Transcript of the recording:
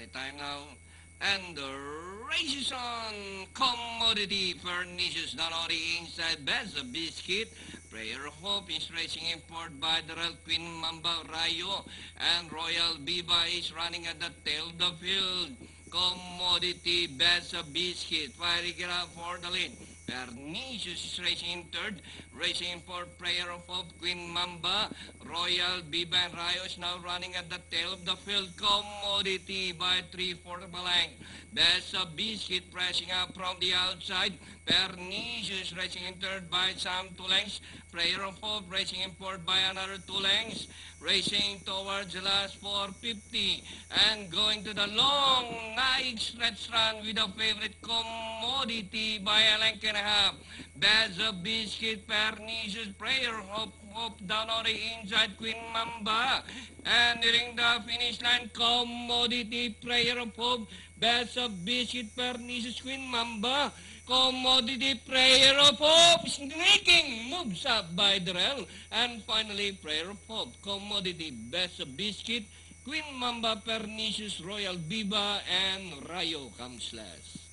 the time now. And the race is on. Commodity Pernicious Danori inside Best Biscuit. Prayer of Hope is racing import by the Real Queen Mamba Rayo. And Royal Viva is running at the tail of the field. Commodity Best Biscuit fighting it out for the lead. Pernicious is racing in third. Racing for Prayer of Hope, Queen Mamba. Royal Viva and Rayo is now running at the tail of the field. Commodity by 3/4 of a length. Best Biscuit pressing up from the outside. Pernicious racing in third by some 2 lengths. Prayer of Hope racing in fourth by another 2 lengths. Racing towards the last 450. And going to the long, nice stretch run with a favorite Commodity by a length and a half. Best Biscuit, Pernicious, Prayer of Hope down on the inside, Queen Mamba. And nearing the finish line, Commodity, Prayer of Hope, Best Biscuit, Pernicious, Queen Mamba. Commodity, Prayer of Hope, sneaking moves up by Darrell. And finally, Prayer of Hope, Commodity, Best Biscuit, Queen Mamba, Pernicious, Royal Viva, and Rayo comes last.